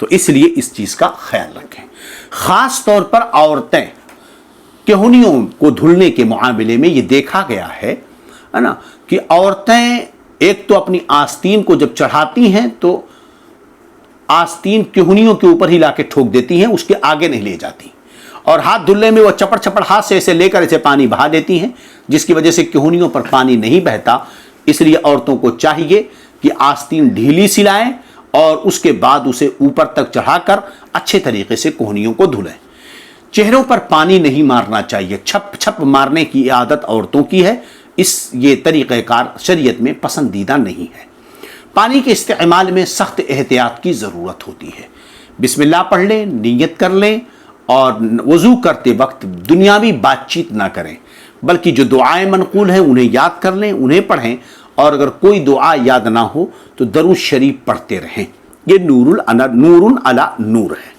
تو اس لیے اس چیز کا خیال رکھیں. خاص طور پر عورتیں کہنیوں کو دھلنے کے معاملے میں یہ دیکھا گیا ہے نا کہ عورتیں ایک تو اپنی آستین کو جب چڑھاتی ہیں تو آستین کہنیوں کے اوپر ہی لا کے ٹھوک دیتی ہیں, اس کے آگے نہیں لے جاتی, اور ہاتھ دھلنے میں وہ چپڑ چپڑ ہاتھ سے ایسے لے کر ایسے پانی بہا دیتی ہیں, جس کی وجہ سے کہنیوں پر پانی نہیں بہتا. اس لیے عورتوں کو چاہیے کہ آستین ڈھیلی سی لائیں اور اس کے بعد اسے اوپر تک چڑھا کر اچھے طریقے سے کہنیوں کو دھلیں. چہروں پر پانی نہیں مارنا چاہیے, چھپ چھپ مارنے کی عادت عورتوں کی ہے, یہ طریقہ کار شریعت میں پسندیدہ نہیں ہے. پانی کے استعمال میں سخت احتیاط کی ضرورت ہوتی ہے. بسم اللہ پڑھ لیں, نیت کر لیں, اور وضو کرتے وقت دنیاوی بات چیت نہ کریں, بلکہ جو دعائیں منقول ہیں انہیں یاد کر لیں, انہیں پڑھیں, اور اگر کوئی دعا یاد نہ ہو تو درود شریف پڑھتے رہیں. یہ نور علی نور ہے.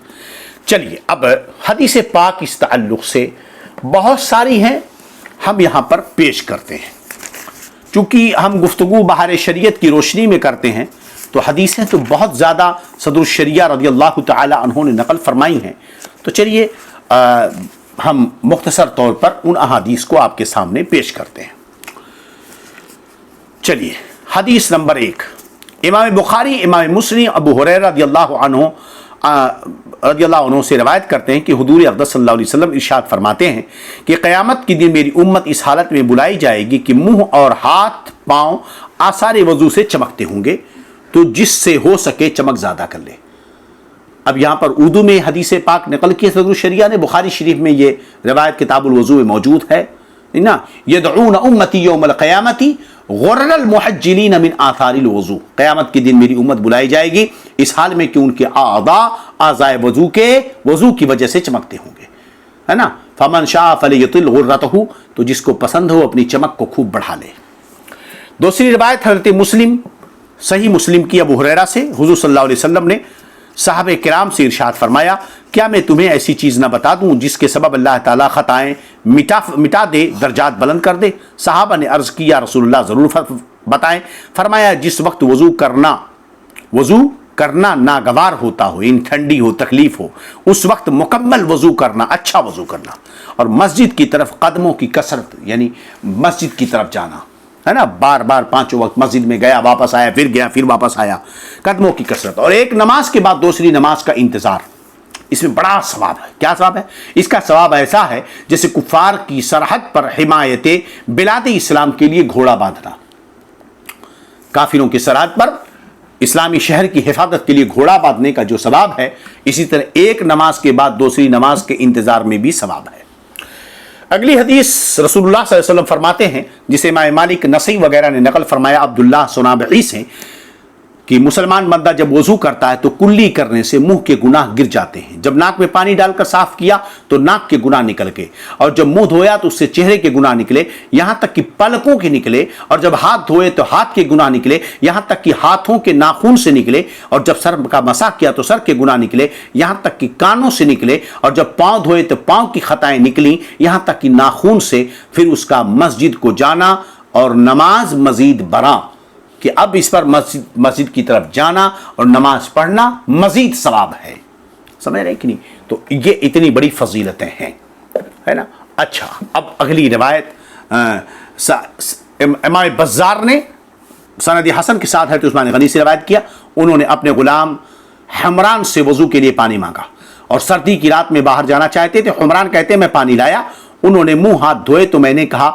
چلیے اب حدیث پاک اس تعلق سے بہت ساری ہیں, ہم یہاں پر پیش کرتے ہیں. چونکہ ہم گفتگو بہار شریعت کی روشنی میں کرتے ہیں تو حدیثیں تو بہت زیادہ صدر الشریعہ رضی اللہ تعالی عنہ نے نقل فرمائی ہیں. تو چلیے ہم مختصر طور پر ان احادیث کو آپ کے سامنے پیش کرتے ہیں. چلیے حدیث نمبر 1, امام بخاری امام مسلم ابو ہریرہ رضی اللہ عنہ سے روایت کرتے ہیں کہ حضور اقدس صلی اللہ علیہ وسلم ارشاد فرماتے ہیں کہ قیامت کے دن میری امت اس حالت میں بلائی جائے گی کہ منہ اور ہاتھ پاؤں آثار وضو سے چمکتے ہوں گے, تو جس سے ہو سکے چمک زیادہ کر لے. اب یہاں پر اردو میں حدیث پاک نقل کی صدر الشریعہ نے, بخاری شریف میں یہ روایت کتاب الوضو میں موجود ہے نا, یدعون امتی یوم القیامت غرر المحجلین من آثار الوضو. قیامت کے دن میری امت بلائی جائے گی اس حال میں کہ ان کے اعضائے وضو کی وجہ سے چمکتے ہوں گے, ہے نا. فمن شاء فلیطل غرتہ, تو جس کو پسند ہو اپنی چمک کو خوب بڑھا لے. دوسری روایت حضرت مسلم صحیح مسلم کی ابو ہریرہ سے, حضور صلی اللہ علیہ وسلم نے صحابہ کرام سے ارشاد فرمایا, کیا میں تمہیں ایسی چیز نہ بتا دوں جس کے سبب اللہ تعالیٰ خطائیں مٹا دے, درجات بلند کر دے. صحابہ نے عرض کی یا رسول اللہ ضرور بتائیں. فرمایا جس وقت وضو کرنا ناگوار ہوتا ہو, ان ٹھنڈی ہو, تکلیف ہو, اس وقت مکمل وضو کرنا, اچھا وضو کرنا, اور مسجد کی طرف قدموں کی کثرت, یعنی مسجد کی طرف جانا, ہے نا, بار بار 5 وقت مسجد میں گیا واپس آیا, پھر گیا پھر واپس آیا, قدموں کی کثرت, اور ایک نماز کے بعد دوسری نماز کا انتظار. اس میں بڑا ثواب ہے. کیا ثواب ہے؟ اس کا ثواب ایسا ہے جیسے کفار کی سرحد پر حمایت بلاد اسلام کے لیے گھوڑا باندھنا. کافروں کی سرحد پر اسلامی شہر کی حفاظت کے لیے گھوڑا باندھنے کا جو ثواب ہے, اسی طرح ایک نماز کے بعد دوسری نماز کے انتظار میں بھی ثواب ہے. اگلی حدیث رسول اللہ صلی اللہ علیہ وسلم فرماتے ہیں, جسے امام مالک نسائی وغیرہ نے نقل فرمایا عبداللہ سنابعی سے, کہ مسلمان بندہ جب وضو کرتا ہے تو کلی کرنے سے منہ کے گناہ گر جاتے ہیں. جب ناک میں پانی ڈال کر صاف کیا تو ناک کے گناہ نکل گئے, اور جب منہ دھویا تو اس سے چہرے کے گناہ نکلے, یہاں تک کہ پلکوں کے نکلے, اور جب ہاتھ دھوئے تو ہاتھ کے گناہ نکلے, یہاں تک کہ ہاتھوں کے ناخن سے نکلے, اور جب سر کا مسح کیا تو سر کے گناہ نکلے, یہاں تک کہ کانوں سے نکلے, اور جب پاؤں دھوئے تو پاؤں کی خطائیں نکلیں, یہاں تک کہ ناخن سے. پھر اس کا مسجد کو جانا اور نماز مزید بڑھا, کہ اب اس پر مسجد کی طرف جانا اور نماز پڑھنا مزید ثواب ہے. سمجھ رہے کہ نہیں؟ تو یہ اتنی بڑی فضیلتیں ہیں, ہے نا. اچھا, اب اگلی روایت امام بزار نے سند حسن کے ساتھ حضرت عثمان غنی سے روایت کیا. انہوں نے اپنے غلام حمران سے وضو کے لیے پانی مانگا, اور سردی کی رات میں باہر جانا چاہتے تھے. حمران کہتے ہیں میں پانی لایا, انہوں نے منہ ہاتھ دھوئے تو میں نے کہا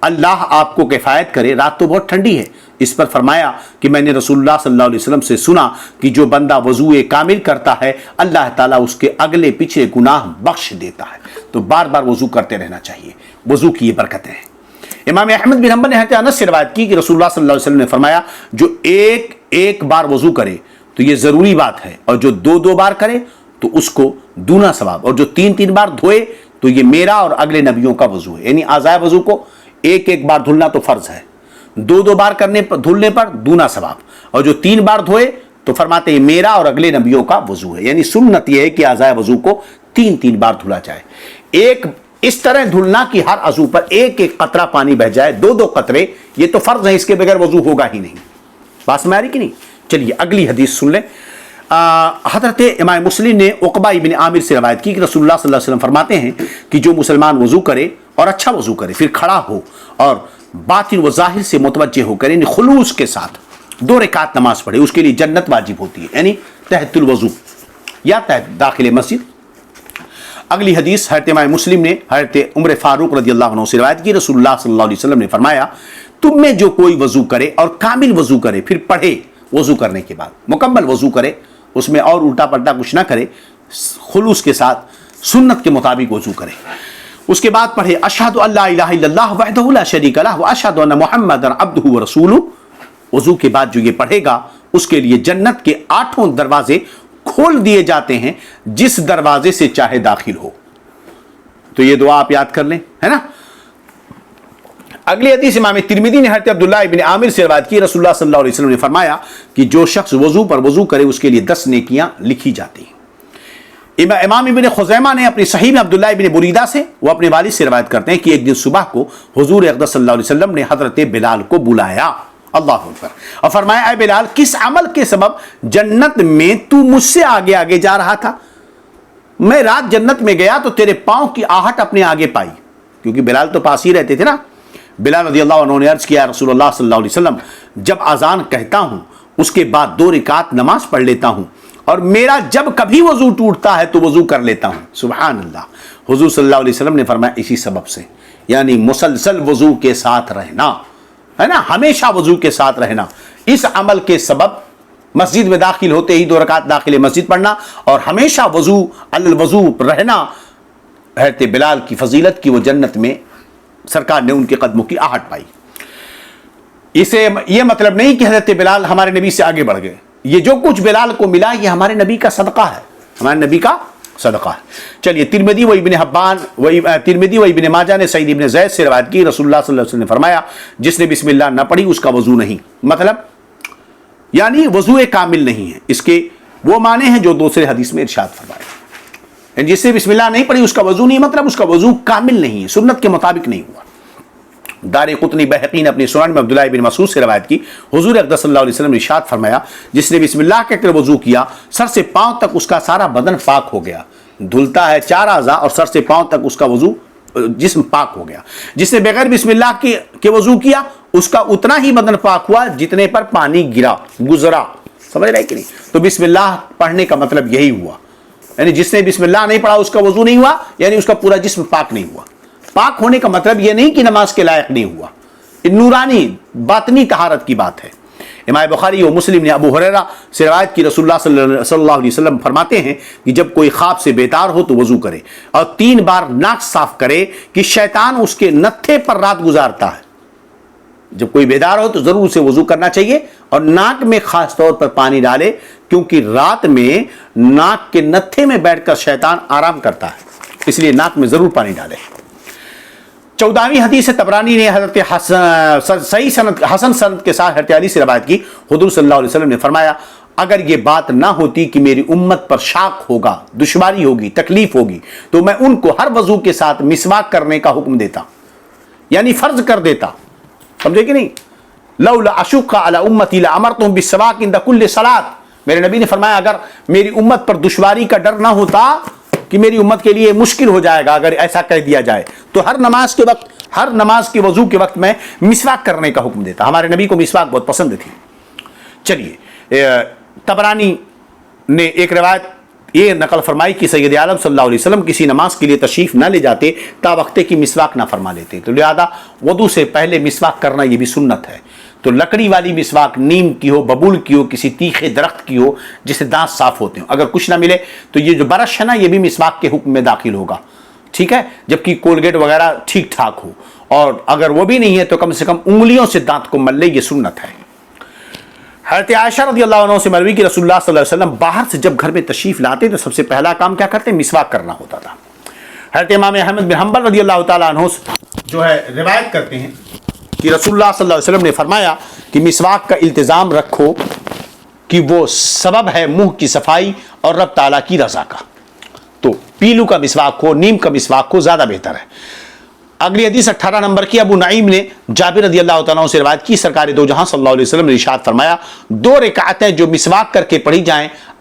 اللہ آپ کو کفایت کرے, رات تو بہت ٹھنڈی ہے. اس پر فرمایا کہ میں نے رسول اللہ صلی اللہ علیہ وسلم سے سنا کہ جو بندہ وضو کامل کرتا ہے اللہ تعالیٰ اس کے اگلے پچھلے گناہ بخش دیتا ہے. تو بار بار وضو کرتے رہنا چاہیے, وضو کی یہ برکتیں ہیں. امام احمد بن حنبل نے حضرت انس سے روایت کی کہ رسول اللہ صلی اللہ علیہ وسلم نے فرمایا جو ایک بار وضو کرے تو یہ ضروری بات ہے, اور جو 2 بار کرے تو اس کو دونا ثواب, اور جو 3 بار دھوئے تو یہ میرا اور اگلے نبیوں کا وضو ہے. یعنی اعضائے وضو کو ایک بار دھلنا تو فرض ہے, 2 بار دھلنے پر دونا ثواب, اور جو 3 بار دھوئے تو فرماتے ہیں میرا اور اگلے نبیوں کا وضو ہے. یعنی سنت یہ ہے کہ اعضائے وضو کو 3 بار دھلا جائے. اس طرح دھلنا کہ ہر عضو پر ایک قطرہ پانی بہ جائے, 2 قطرے, یہ تو فرض ہے, اس کے بغیر وضو ہوگا ہی نہیں. بات سمجھ آ رہی کہ نہیں؟ چلیے اگلی حدیث سن لیں. حضرت امام مسلم نے عقبہ ابن عامر سے روایت کی کہ رسول اللہ صلی اللہ علیہ وسلم فرماتے ہیں کہ جو مسلمان وضو کرے اور اچھا وضو کرے، پھر کھڑا ہو اور باطن و ظاہر سے متوجہ ہو کر، یعنی خلوص کے ساتھ 2 رکعت نماز پڑھے، اس کے لیے جنت واجب ہوتی ہے، یعنی تحت الوضو یا تحت داخل مسجد۔ اگلی حدیث حضرت امام مسلم نے حضرت عمر فاروق رضی اللہ عنہ سے روایت کی، رسول اللہ صلی اللہ علیہ وسلم نے فرمایا تم میں جو کوئی وضو کرے اور کامل وضو کرے، پھر پڑھے وضو کرنے کے بعد مکمل وضو کرے، اس میں اور الٹا پلٹا کچھ نہ کرے، خلوص کے ساتھ سنت کے مطابق وضو کرے، اس کے بعد پڑھے اشہد ان لا الہ الا اللہ وحدہ لا شریک لہ واشہد ان محمدا عبدہ ورسولہ۔ وضو کے بعد جو یہ پڑھے گا اس کے لیے جنت کے 8 دروازے کھول دیے جاتے ہیں، جس دروازے سے چاہے داخل ہو۔ تو یہ دعا آپ یاد کر لیں، ہے نا۔ اگلی حدیث امام ترمذی نے حضرت عبداللہ ابن عامر سے روایت کی، رسول اللہ صلی اللہ علیہ وسلم نے فرمایا کہ جو شخص وضو پر وضو کرے اس کے لیے 10 نیکیاں لکھی جاتی ہیں۔ امام ابن خزیمہ نے اپنی صحیح میں عبداللہ ابن بریدہ سے، وہ اپنے والد سے روایت کرتے ہیں کہ ایک دن صبح کو حضور اقدس صلی اللہ علیہ وسلم نے حضرت بلال کو بلایا، اللہ اکبر، اور فرمایا اے بلال کس عمل کے سبب جنت میں تو مجھ سے آگے آگے جا رہا تھا؟ میں رات جنت میں گیا تو تیرے پاؤں کی آہٹ اپنے آگے پائی، کیونکہ بلال تو پاس ہی رہتے تھے نا۔ بلال رضی اللہ عنہ نے عرض کیا رسول اللہ صلی اللہ علیہ وسلم جب اذان کہتا ہوں اس کے بعد 2 رکعت نماز پڑھ لیتا ہوں، اور میرا جب کبھی وضو ٹوٹتا ہے تو وضو کر لیتا ہوں۔ سبحان اللہ۔ حضور صلی اللہ علیہ وسلم نے فرمایا اسی سبب سے، یعنی مسلسل وضو کے ساتھ رہنا، ہے نا، ہمیشہ وضو کے ساتھ رہنا، اس عمل کے سبب مسجد میں داخل ہوتے ہی 2 رکعت داخل مسجد پڑھنا اور ہمیشہ وضو الوضو رہنا، حضرت بلال کی فضیلت کی وہ جنت میں سرکار نے ان کے قدموں کی آہٹ پائی۔ اسے یہ مطلب نہیں کہ حضرت بلال ہمارے نبی سے آگے بڑھ گئے، یہ جو کچھ بلال کو ملا یہ ہمارے نبی کا صدقہ ہے، ہمارے نبی کا صدقہ ہے۔ چلیے ترمذی و ابن حبان ترمذی و ابن ماجہ نے سعید ابن زید سے روایت کی، رسول اللہ صلی اللہ علیہ وسلم نے فرمایا جس نے بسم اللہ نہ پڑھی اس کا وضو نہیں، مطلب یعنی وضو کامل نہیں ہے۔ اس کے وہ معنی ہیں جو دوسرے حدیث میں ارشاد فرمایا، یعنی جس نے بسم اللہ نہیں پڑھی اس کا وضو نہیں، مطلب اس کا وضو کامل نہیں ہے، سنت کے مطابق نہیں ہوا۔ دارقطنی بہقی نے اپنی سنن میں عبداللہ بن مسعود سے روایت کی، حضور اقدس صلی اللہ علیہ وسلم نے ارشاد فرمایا جس نے بسم اللہ کہہ کر وضو کیا سر سے پاؤں تک اس کا سارا بدن پاک ہو گیا، دھلتا ہے 4 اعضاء اور سر سے پاؤں تک اس کا وضو جسم پاک ہو گیا۔ جس نے بغیر بسم اللہ کے وضو کیا اس کا اتنا ہی بدن پاک ہوا جتنے پر پانی گزرا، سمجھ رہے کہ نہیں؟ تو بسم اللہ پڑھنے کا مطلب یہی ہوا، یعنی جس نے بسم اللہ نہیں پڑھا اس کا وضو نہیں ہوا، یعنی اس کا پورا جسم پاک نہیں ہوا۔ پاک ہونے کا مطلب یہ نہیں کہ نماز کے لائق نہیں ہوا، نورانی باطنی طہارت کی بات ہے۔ امام بخاری و مسلم نے ابو ہریرہ سے روایت کی، رسول اللہ صلی اللہ علیہ وسلم فرماتے ہیں کہ جب کوئی خواب سے بیدار ہو تو وضو کرے اور 3 بار ناک صاف کرے کہ شیطان اس کے نتھے پر رات گزارتا ہے۔ جب کوئی بیدار ہو تو ضرور اسے وضو کرنا چاہیے اور ناک میں خاص طور پر پانی ڈالے، کیونکہ رات میں ناک کے نتھے میں بیٹھ کر شیطان آرام کرتا ہے، اس لیے ناک میں ضرور پانی ڈالے۔ 14ویں حدیث طبرانی نے حضرت حسن سند کے ساتھ حضرت علی سے روایت کی، حضور صلی اللہ علیہ وسلم نے فرمایا اگر یہ بات نہ ہوتی کہ میری امت پر شاق ہوگا، دشواری ہوگی، تکلیف ہوگی، تو میں ان کو ہر وضو کے ساتھ مسواک کرنے کا حکم دیتا، یعنی فرض کر دیتا، سمجھے کہ نہیں؟ لولا اشق علی امتی لامرتهم بالسواک عند کل صلاۃ، میرے نبی نے فرمایا اگر میری امت پر دشواری کا ڈر نہ ہوتا کہ میری امت کے لیے مشکل ہو جائے گا اگر ایسا کہہ دیا جائے، تو ہر نماز کے وقت، ہر نماز کے وضو کے وقت میں مسواک کرنے کا حکم دیتا۔ ہمارے نبی کو مسواک بہت پسند تھی۔ چلیے طبرانی نے ایک روایت یہ نقل فرمائی کہ سید عالم صلی اللہ علیہ وسلم کسی نماز کے لیے تشریف نہ لے جاتے تا وقتے کی مسواک نہ فرما لیتے، تو لہذا وضو سے پہلے مسواک کرنا یہ بھی سنت ہے۔ تو لکڑی والی مسواک نیم کی ہو، ببول کی ہو، کسی تیکھے درخت کی ہو جس سے دانت صاف ہوتے ہیں، اگر کچھ نہ ملے تو یہ جو برش ہے نا یہ بھی مسواک کے حکم میں داخل ہوگا، ٹھیک ہے، جبکہ کولگیٹ وغیرہ ٹھیک ٹھاک ہو، اور اگر وہ بھی نہیں ہے تو کم سے کم انگلیوں سے دانت کو مل لے، یہ سنت ہے۔ حضرت عائشہ رضی اللہ عنہ سے مروی کہ رسول اللہ صلی اللہ علیہ وسلم باہر سے جب گھر میں تشریف لاتے تو سب سے پہلا کام کیا کرتے؟ مسواک کرنا ہوتا تھا۔ حضرت امام احمد بن حنبل رضی اللہ تعالیٰ عنہ جو ہے روایت کرتے ہیں کہ رسول اللہ صلی اللہ علیہ وسلم نے فرمایا کہ مسواک کا التزام رکھو کہ وہ سبب ہے منہ کی صفائی اور رب تعالیٰ کی رضا کا، تو پیلو کا مسواک ہو، نیم کا مسواک ہو، زیادہ بہتر ہے۔ اگلی حدیث 18 نمبر کی ابو نعیم نے جابر رضی اللہ تعالیٰ عنہ سے روایت کی، سرکار دو جہاں صلی اللہ علیہ وسلم نے ارشاد فرمایا 2 رکعتیں جو مسواک کر کے پڑھی جائیں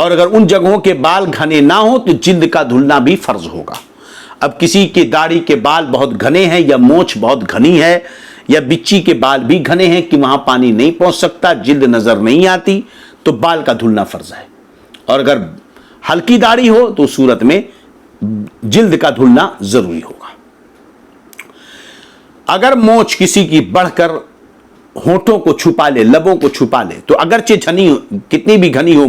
اور اگر ان جگہوں کے بال گھنے نہ ہو تو جلد کا دھلنا بھی فرض ہوگا. اب کسی کی داڑھی کے بال بہت گھنے ہیں یا مونچھ بہت گھنی ہے یا بچی کے بال بھی گھنے ہیں کہ وہاں پانی نہیں پہنچ سکتا, جلد نظر نہیں آتی, تو بال کا دھلنا فرض ہے. اور اگر ہلکی داڑھی ہو تو اس صورت میں جلد کا دھلنا ضروری ہوگا. اگر مونچھ کسی کی بڑھ کر ہونٹوں کو چھپا لے, لبوں کو چھپا لے, تو اگرچہ کتنی بھی گھنی ہو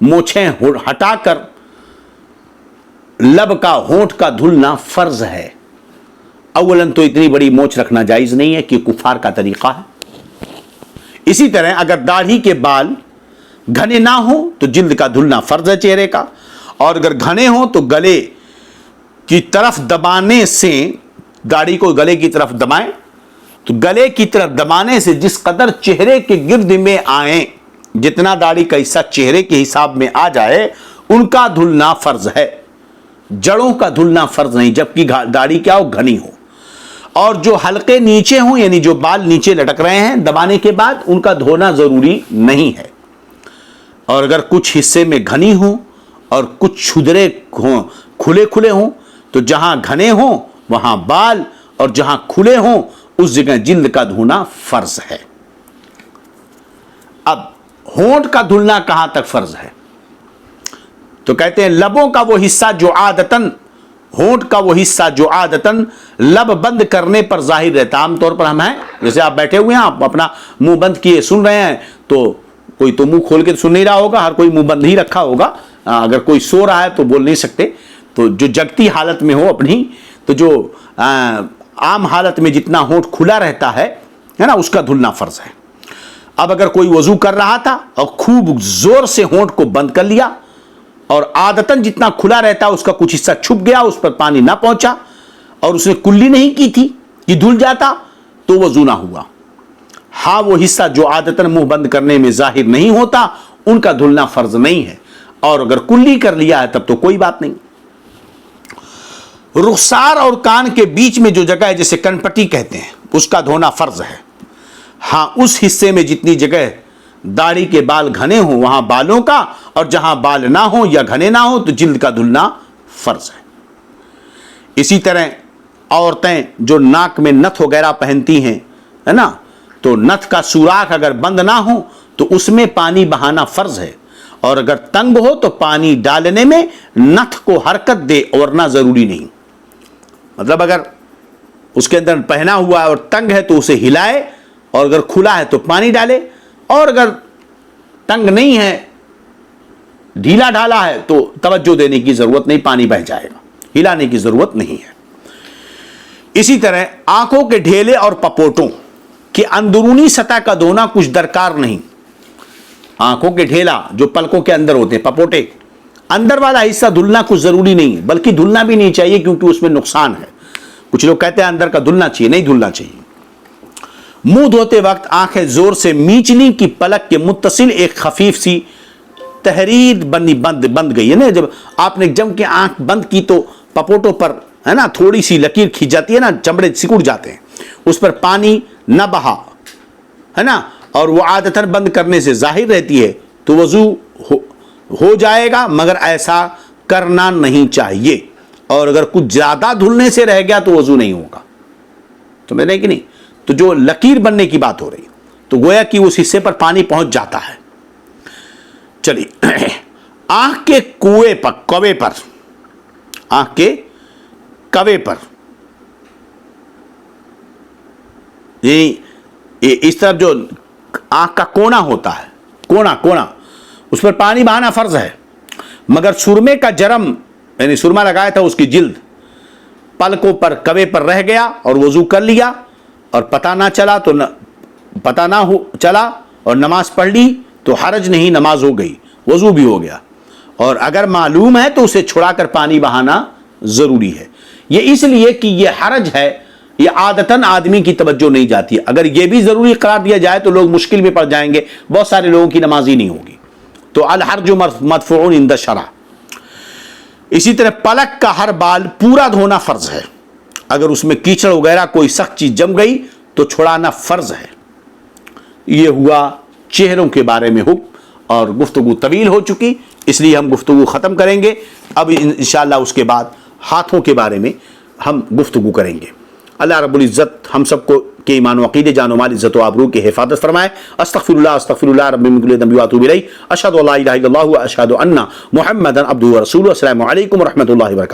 مونچھیں ہٹا کر لب کا ہونٹ کا دھلنا فرض ہے. اولاً تو اتنی بڑی مونچھ رکھنا جائز نہیں ہے کہ کفار کا طریقہ ہے. اسی طرح اگر داڑھی کے بال گھنے نہ ہو تو جلد کا دھلنا فرض ہے چہرے کا, اور اگر گھنے ہوں تو گلے کی طرف دبانے سے, داڑھی کو گلے کی طرف دبائیں تو گلے کی طرف دبانے سے جس قدر چہرے کے گرد میں آئیں, جتنا داڑھی کا حصہ چہرے کے حساب میں آ جائے ان کا دھلنا فرض ہے. جڑوں کا دھلنا فرض نہیں, جبکہ داڑھی کیا ہو, گھنی ہو. اور جو حلقے نیچے ہوں, یعنی جو بال نیچے لٹک رہے ہیں دبانے کے بعد, ان کا دھونا ضروری نہیں ہے. اور اگر کچھ حصے میں گھنی ہوں اور کچھ چھدرے ہوں, کھلے کھلے ہوں, تو جہاں گھنے ہوں وہاں بال اور جہاں کھلے ہوں اس جگہ جلد کا دھونا فرض ہے. اب ہونٹ کا دھلنا کہاں تک فرض ہے؟ تو کہتے ہیں لبوں کا وہ حصہ جو عادتاً, ہونٹ کا وہ حصہ جو عادتاً لب بند کرنے پر ظاہر رہتا. عام طور پر ہم ہیں, جیسے آپ بیٹھے ہوئے ہیں, آپ اپنا منہ بند کیے سن رہے ہیں, تو کوئی تو منہ کھول کے سن نہیں رہا ہوگا, ہر کوئی منہ بند ہی رکھا ہوگا. اگر کوئی سو رہا ہے تو بول نہیں سکتے. تو جو جگتی حالت میں ہو اپنی, تو جو عام حالت میں جتنا ہونٹ کھلا رہتا ہے نا, اس کا دھلنا فرض ہے. اب اگر کوئی وضو کر رہا تھا اور خوب زور سے ہونٹ کو بند کر لیا اور عادتاً جتنا کھلا رہتا اس کا کچھ حصہ چھپ گیا, اس پر پانی نہ پہنچا, اور اس نے کلی نہیں کی تھی کہ دھل جاتا, تو وضو نہ ہوا. ہاں وہ حصہ جو عادتاً منہ بند کرنے میں ظاہر نہیں ہوتا ان کا دھلنا فرض نہیں ہے, اور اگر کلی کر لیا ہے تب تو کوئی بات نہیں. رخسار اور کان کے بیچ میں جو جگہ ہے جسے کنپٹی کہتے ہیں, اس کا دھونا فرض ہے. ہاں اس حصے میں جتنی جگہ داڑھی کے بال گھنے ہوں وہاں بالوں کا, اور جہاں بال نہ ہوں یا گھنے نہ ہوں تو جلد کا دھلنا فرض ہے. اسی طرح عورتیں جو ناک میں نتھ وغیرہ پہنتی ہیں, ہے نا, تو نتھ کا سوراخ اگر بند نہ ہو تو اس میں پانی بہانا فرض ہے, اور اگر تنگ ہو تو پانی ڈالنے میں نتھ کو حرکت دے, ورنہ ضروری نہیں. مطلب اگر اس کے اندر پہنا ہوا ہے اور تنگ ہے تو اسے ہلائے, اور اگر کھلا ہے تو پانی ڈالے, اور اگر تنگ نہیں ہے, ڈھیلا ڈھالا ہے, تو توجہ دینے کی ضرورت نہیں, پانی بہہ جائے گا, ہلانے کی ضرورت نہیں ہے. اسی طرح آنکھوں کے ڈھیلے اور پپوٹوں کی اندرونی سطح کا دھونا کچھ درکار نہیں. آنکھوں کے ڈھیلا جو پلکوں کے اندر ہوتے ہیں, پپوٹے, اندر والا حصہ دھلنا کچھ ضروری نہیں, بلکہ دھلنا بھی نہیں چاہیے کیونکہ اس میں نقصان ہے. کچھ لوگ کہتے ہیں اندر کا دھلنا چاہیے, نہیں دھلنا چاہیے. منہ دھوتے وقت آنکھیں زور سے میچ لی کہ پلک کے متصل ایک خفیف سی تحریر بند گئی ہے نا. جب آپ نے جم کے آنکھ بند کی تو پپوٹوں پر, ہے نا, تھوڑی سی لکیر کھینچ جاتی ہے نا, چمڑے سکڑ جاتے ہیں, اس پر پانی نہ بہا, ہے نا, اور وہ عادتاً بند کرنے سے ظاہر رہتی ہے تو وضو ہو جائے گا, مگر ایسا کرنا نہیں چاہیے. اور اگر کچھ زیادہ دھلنے سے رہ گیا تو وضو نہیں ہوگا. تو میں نے کہ نہیں, تو جو لکیر بننے کی بات ہو رہی تو گویا کہ اس حصے پر پانی پہنچ جاتا ہے. چلیے, آنکھ کے کوے پر, کوے پر, آنکھ کے کوے پر, یعنی اس طرف جو آنکھ کا کونا ہوتا ہے, کونا, اس پر پانی بہانا فرض ہے. مگر سرمے کا جرم, یعنی سرما لگایا تھا اس کی جلد پلکوں پر, کوے پر رہ گیا اور وضو کر لیا, اور پتہ نہ چلا اور نماز پڑھ لی تو حرج نہیں, نماز ہو گئی, وضو بھی ہو گیا. اور اگر معلوم ہے تو اسے چھڑا کر پانی بہانا ضروری ہے. یہ اس لیے کہ یہ حرج ہے, یہ عادتاً آدمی کی توجہ نہیں جاتی ہے. اگر یہ بھی ضروری قرار دیا جائے تو لوگ مشکل میں پڑ جائیں گے, بہت سارے لوگوں کی نماز ہی نہیں ہوگی. تو الحرج مدفوع عند الشرع. اسی طرح پلک کا ہر بال پورا دھونا فرض ہے. اگر اس میں کیچڑ وغیرہ کوئی سخت چیز جم گئی تو چھڑانا فرض ہے. یہ ہوا چہروں کے بارے میں حکم, اور گفتگو طویل ہو چکی, اس لیے ہم گفتگو ختم کریں گے. اب انشاءاللہ اس کے بعد ہاتھوں کے بارے میں ہم گفتگو کریں گے. اللہ رب العزت ہم سب کو کے ایمان و عقیدے، جان و مال، عزت و آبرو کی حفاظت فرمائے. استغفر اللہ رب من کل ذنب واتوب الیہ. اشہد ان لا الہ الا اللہ و اشہد ان محمدا عبدہ و رسولہ. السلام علیکم و رحمۃ اللہ وبرکاتہ.